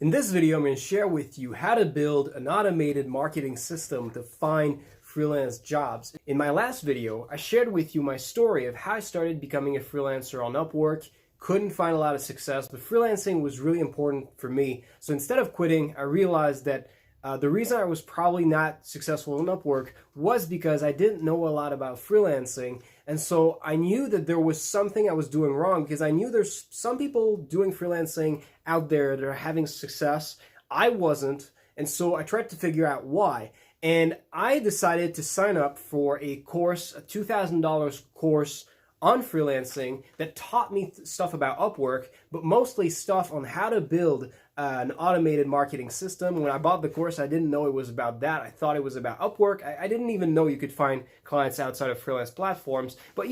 In this video, I'm going to share with you how to build an automated marketing system to find freelance jobs. In my last video, I shared with you my story of how I started becoming a freelancer on Upwork. Couldn't find a lot of success, but freelancing was really important for me. So instead of quitting, I realized that the reason I was probably not successful on Upwork was because I didn't know a lot about freelancing. And so I knew that there was something I was doing wrong, because I knew there's some people doing freelancing out there that are having success. I wasn't. And so I tried to figure out why. And I decided to sign up for a course, a $2,000 course on freelancing that taught me stuff about Upwork, but mostly stuff on how to build an automated marketing system. When I bought the course, I didn't know it was about that. I thought it was about Upwork. I didn't even know you could find clients outside of freelance platforms. But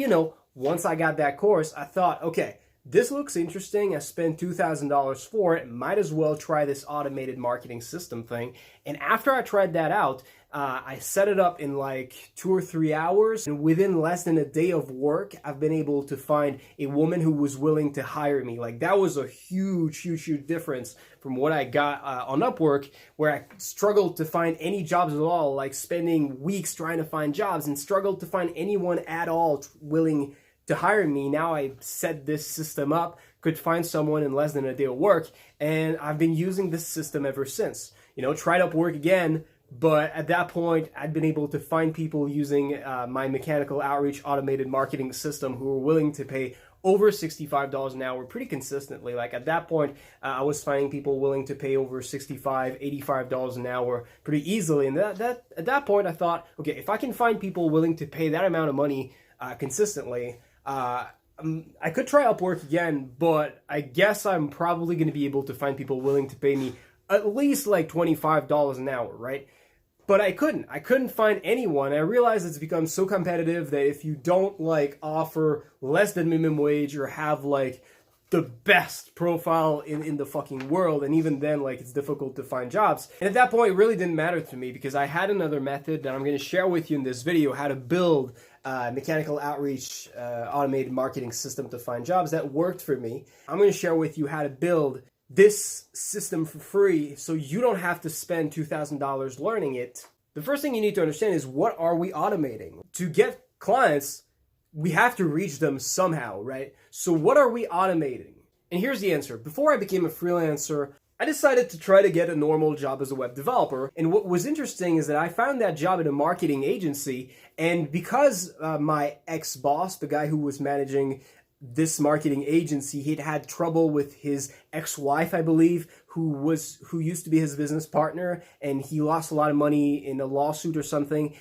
once I got that course, I thought, okay, this looks interesting. I spent $2,000 for it. Might as well try this automated marketing system thing. And after I tried that out, I set it up in like 2 or 3 hours. And within less than a day of work, I've been able to find a woman who was willing to hire me. Like, that was a huge difference from what I got on Upwork, where I struggled to find any jobs at all, like spending weeks trying to find jobs and struggled to find anyone at all willing to hire me. Now I set this system up, could find someone in less than a day of work, and I've been using this system ever since. Tried Upwork again, but at that point I'd been able to find people using my mechanical outreach automated marketing system who were willing to pay over $65 an hour pretty consistently. Like, at that point, I was finding people willing to pay over $65, $85 an hour pretty easily. And at that point I thought, okay, if I can find people willing to pay that amount of money consistently, I could try Upwork again, but I guess I'm probably going to be able to find people willing to pay me at least like $25 an hour, right? But I couldn't find anyone. I realized it's become so competitive that if you don't offer less than minimum wage or have the best profile in the fucking world, and even then it's difficult to find jobs. And at that point it really didn't matter to me, because I had another method that I'm going to share with you in this video, how to build mechanical outreach automated marketing system to find jobs that worked for me. I'm going to share with you how to build this system for free so you don't have to spend $2,000 learning it. The first thing you need to understand is, what are we automating? To get clients, we have to reach them somehow, right? So what are we automating? And here's the answer. Before I became a freelancer, I decided to try to get a normal job as a web developer. And what was interesting is that I found that job at a marketing agency. And because my ex-boss, the guy who was managing this marketing agency, he'd had trouble with his ex-wife, I believe, who used to be his business partner, and he lost a lot of money in a lawsuit or something.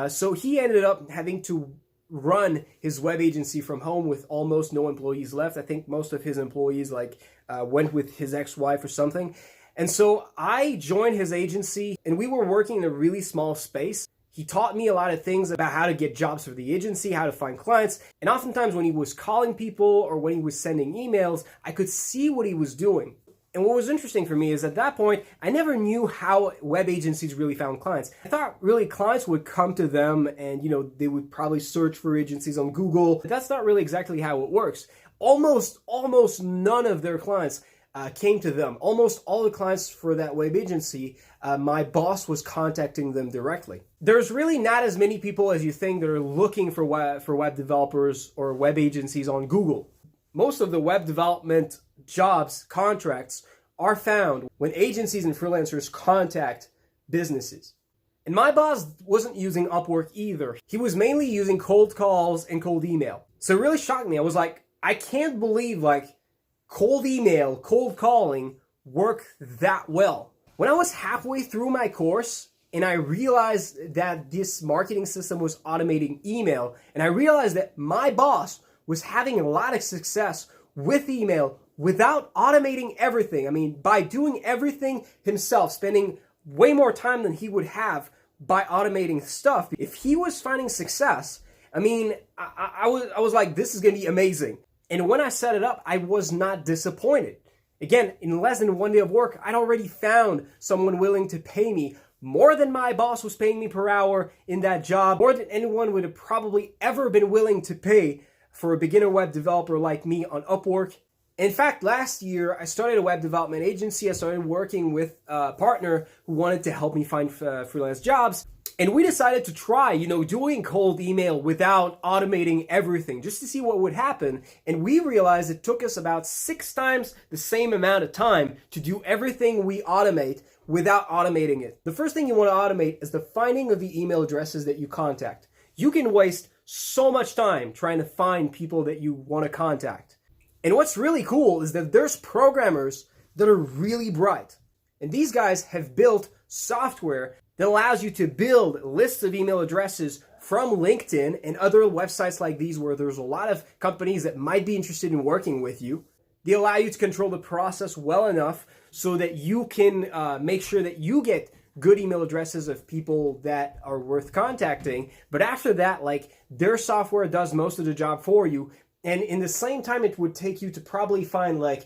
So he ended up having to run his web agency from home with almost no employees left. I think most of his employees went with his ex-wife or something. And so I joined his agency, and we were working in a really small space. He taught me a lot of things about how to get jobs for the agency, how to find clients. And oftentimes when he was calling people or when he was sending emails, I could see what he was doing. And what was interesting for me is, at that point, I never knew how web agencies really found clients. I thought really clients would come to them and, they would probably search for agencies on Google. But that's not really exactly how it works. Almost none of their clients came to them. Almost all the clients for that web agency, my boss was contacting them directly. There's really not as many people as you think that are looking for web developers or web agencies on Google. Most of the web development jobs, contracts, are found when agencies and freelancers contact businesses. And my boss wasn't using Upwork either. He was mainly using cold calls and cold email. So it really shocked me. I was like, I can't believe cold email, cold calling work that well. When I was halfway through my course and I realized that this marketing system was automating email, and I realized that my boss was having a lot of success with email without automating everything. I mean, by doing everything himself, spending way more time than he would have by automating stuff. If he was finding success, I mean, I was like, this is going to be amazing. And when I set it up, I was not disappointed. Again, in less than 1 day of work, I'd already found someone willing to pay me more than my boss was paying me per hour in that job, more than anyone would have probably ever been willing to pay for a beginner web developer like me on Upwork. In fact, last year, I started a web development agency. I started working with a partner who wanted to help me find freelance jobs. And we decided to try, doing cold email without automating everything, just to see what would happen. And we realized it took us about 6 times the same amount of time to do everything we automate without automating it. The first thing you want to automate is the finding of the email addresses that you contact. You can waste so much time trying to find people that you want to contact. And what's really cool is that there's programmers that are really bright. And these guys have built software that allows you to build lists of email addresses from LinkedIn and other websites like these where there's a lot of companies that might be interested in working with you. They allow you to control the process well enough so that you can make sure that you get good email addresses of people that are worth contacting. But after that, their software does most of the job for you. And in the same time, it would take you to probably find 4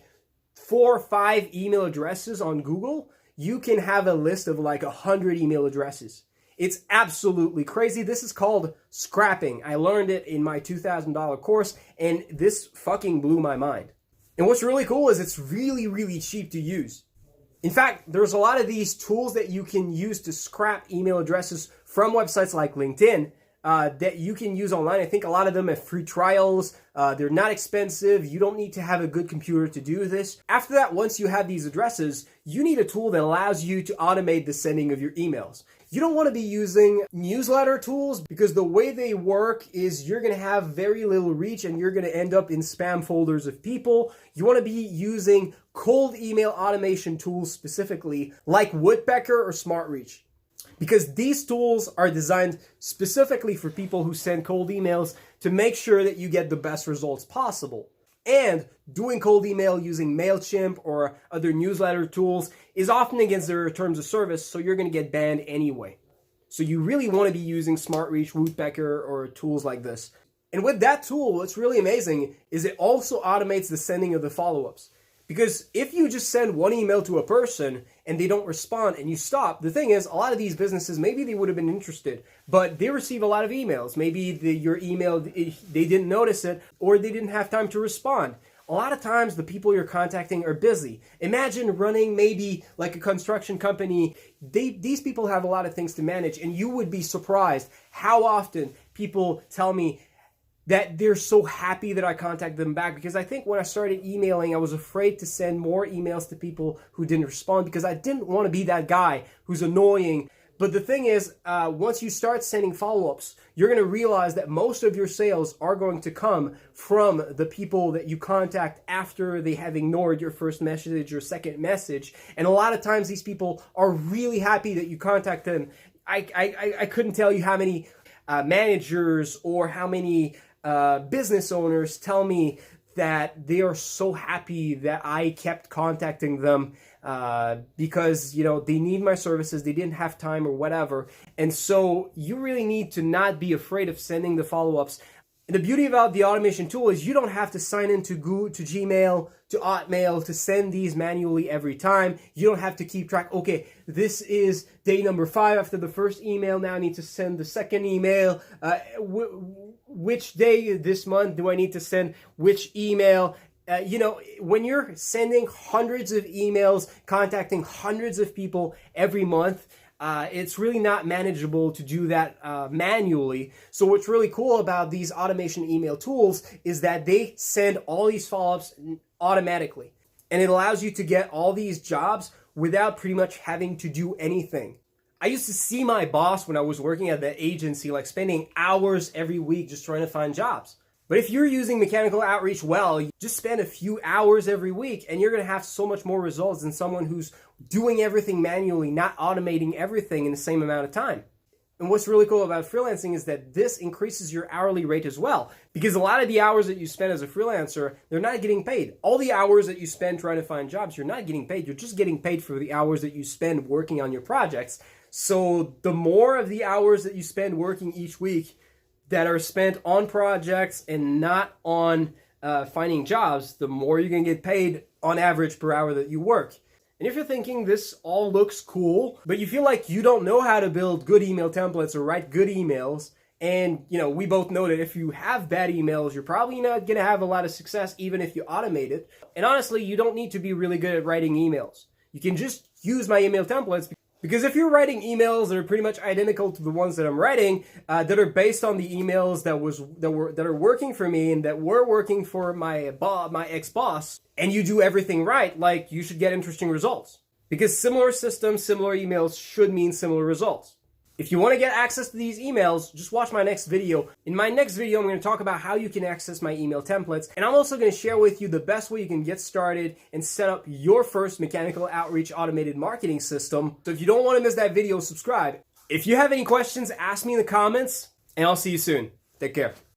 or 5 email addresses on Google. You can have a list of 100 email addresses. It's absolutely crazy. This is called scrapping. I learned it in my $2,000 course, and this fucking blew my mind. And what's really cool is it's really, really cheap to use. In fact, there's a lot of these tools that you can use to scrap email addresses from websites like LinkedIn that you can use online. I think a lot of them have free trials. They're not expensive. You don't need to have a good computer to do this. After that, once you have these addresses, you need a tool that allows you to automate the sending of your emails. You don't want to be using newsletter tools because the way they work is you're going to have very little reach and you're going to end up in spam folders of people. You want to be using cold email automation tools specifically like Woodpecker or SmartReach, because these tools are designed specifically for people who send cold emails to make sure that you get the best results possible. And doing cold email using MailChimp or other newsletter tools is often against their terms of service, so you're going to get banned anyway. So you really want to be using SmartReach, Woodpecker, or tools like this. And with that tool, what's really amazing is it also automates the sending of the follow-ups. Because if you just send one email to a person and they don't respond and you stop, the thing is, a lot of these businesses, maybe they would have been interested, but they receive a lot of emails. Maybe your email, they didn't notice it, or they didn't have time to respond. A lot of times the people you're contacting are busy. Imagine running maybe like a construction company. These people have a lot of things to manage, and you would be surprised how often people tell me that they're so happy that I contact them back, because I think when I started emailing, I was afraid to send more emails to people who didn't respond because I didn't want to be that guy who's annoying. But the thing is, once you start sending follow-ups, you're going to realize that most of your sales are going to come from the people that you contact after they have ignored your first message or second message. And a lot of times these people are really happy that you contact them. I couldn't tell you how many managers or how many business owners tell me that they are so happy that I kept contacting them because, they need my services, they didn't have time or whatever. And so you really need to not be afraid of sending the follow-ups. And the beauty about the automation tool is you don't have to sign into Google, to Gmail, to Hotmail to send these manually every time. You don't have to keep track. Okay, this is day number 5 after the first email. Now I need to send the second email. Which day this month do I need to send which email? When you're sending hundreds of emails, contacting hundreds of people every month, it's really not manageable to do that manually. So what's really cool about these automation email tools is that they send all these follow-ups automatically. And it allows you to get all these jobs without pretty much having to do anything. I used to see my boss when I was working at the agency, spending hours every week just trying to find jobs. But if you're using mechanical outreach well, you just spend a few hours every week and you're going to have so much more results than someone who's doing everything manually, not automating everything in the same amount of time. And what's really cool about freelancing is that this increases your hourly rate as well. Because a lot of the hours that you spend as a freelancer, they're not getting paid. All the hours that you spend trying to find jobs, you're not getting paid. You're just getting paid for the hours that you spend working on your projects. So the more of the hours that you spend working each week that are spent on projects and not on finding jobs, the more you're going to get paid on average per hour that you work. And if you're thinking this all looks cool, but you feel like you don't know how to build good email templates or write good emails, And, we both know that if you have bad emails, you're probably not going to have a lot of success, even if you automate it. And honestly, you don't need to be really good at writing emails. You can just use my email templates, because if you're writing emails that are pretty much identical to the ones that I'm writing, that are based on the emails that are working for me and that were working for my ex-boss, and you do everything right, like, you should get interesting results. Because similar systems, similar emails should mean similar results. If you want to get access to these emails, just watch my next video. In my next video, I'm going to talk about how you can access my email templates, and I'm also going to share with you the best way you can get started and set up your first mechanical outreach automated marketing system. So if you don't want to miss that video, subscribe. If you have any questions, ask me in the comments, and I'll see you soon. Take care.